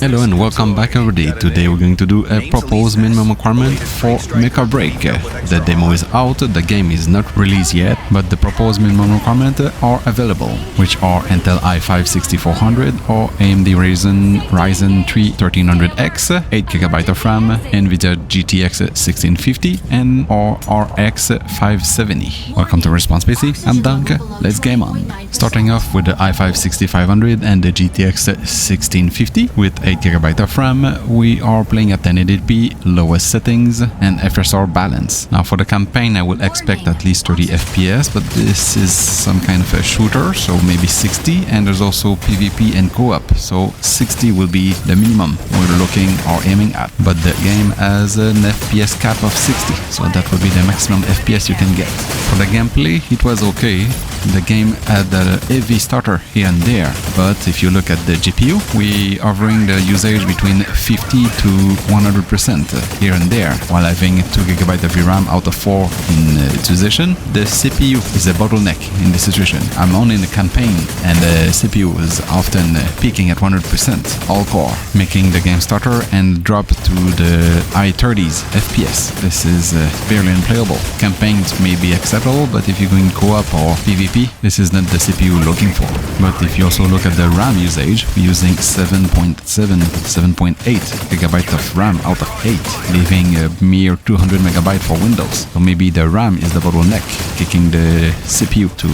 Hello and welcome back everybody. Today we're going to do a proposed minimum requirement for Mecha Break. The demo is out, the game is not released yet, but the proposed minimum requirements are available, which are Intel i5-6400 or AMD Ryzen 3 1300X, 8GB of RAM, NVIDIA GTX 1650 and or RX 570. Welcome to Response PC, I'm Dunk, let's game on. Starting off with the i5-6500 and the GTX 1650 with 8GB of RAM, we are playing at 1080p, lowest settings, and FSR balance. Now for the campaign I will expect at least 30 FPS, but this is some kind of a shooter, so maybe 60, and there's also PvP and co-op, so 60 will be the minimum we're looking or aiming at. But the game has an FPS cap of 60, so that would be the maximum FPS you can get. For the gameplay, it was okay. The game had a heavy stutter here and there, but if you look at the GPU, we are hovering the usage between 50 to 100% here and there, while having 2GB of VRAM out of 4 in utilization. The CPU is a bottleneck in this situation. I'm on in the campaign and the CPU is often peaking at 100% all core, making the game stutter and drop to the high 30s FPS. This is barely unplayable. Campaigns may be acceptable, but if you're going co-op or PvP, this is not the CPU looking for. But if you also look at the RAM usage, we're using 7.8GB of RAM out of 8, leaving a mere 200MB for Windows. So maybe the RAM is the bottleneck, kicking the CPU to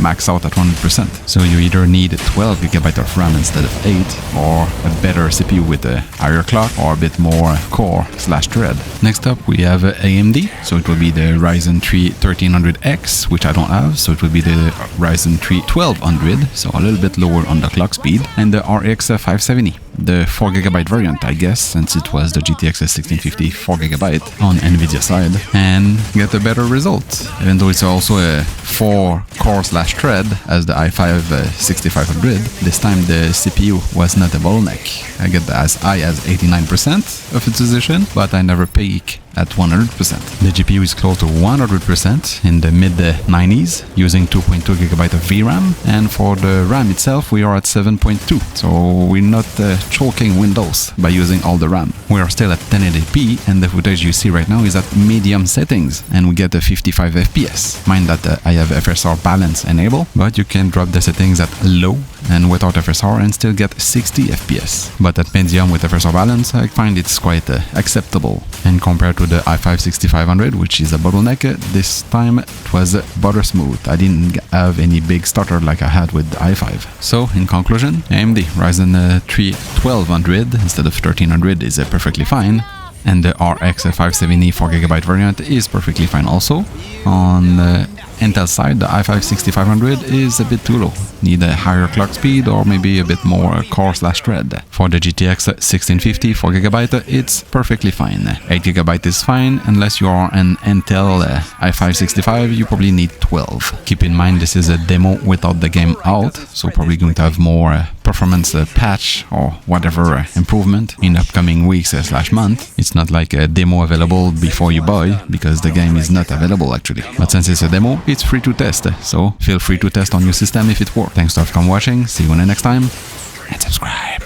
max out at 100%. So you either need 12GB of RAM instead of 8, or a better CPU with a higher clock or a bit more core/thread. Next up we have AMD, so it will be the Ryzen 3 1300X, which I don't have, so it will be the Ryzen 3 1200, so a little bit lower on the clock speed, and the RX 570. The 4GB variant, I guess, since it was the GTX 1650 4GB on NVIDIA side, and get a better result, even though it's also a 4 core/thread as the i5-6500. This time the CPU was not a bottleneck. I get as high as 89% of utilization, but I never peak at 100%. The GPU is close to 100% in the mid-90s, using 2.2GB of VRAM, and for the RAM itself we are at 7.2, so we're not choking Windows by using all the RAM. We are still at 1080p, and the footage you see right now is at medium settings, and we get a 55 FPS. Mind that I have FSR balance enabled, but you can drop the settings at low and without FSR and still get 60 FPS. But at medium with FSR balance, I find it's quite acceptable. And compared to the i5-6500, which is a bottleneck, this time it was butter smooth. I didn't have any big stutter like I had with the i5. So in conclusion, AMD Ryzen 3 1200 instead of 1300 is perfectly fine, and the RX 570 4GB variant is perfectly fine also. On the Intel side, the i5-6500 is a bit too low. Need a higher clock speed or maybe a bit more core/thread. For the GTX 1650 4GB, it's perfectly fine. 8GB is fine, unless you are an Intel i5-65, you probably need 12. Keep in mind this is a demo without the game out, so probably going to have more performance patch or whatever improvement in upcoming weeks/month. It's not like a demo available before you buy, because the game is not available actually. But since it's a demo, it's free to test, so feel free to test on your system if it works. Thanks for watching, see you in the next time, and subscribe.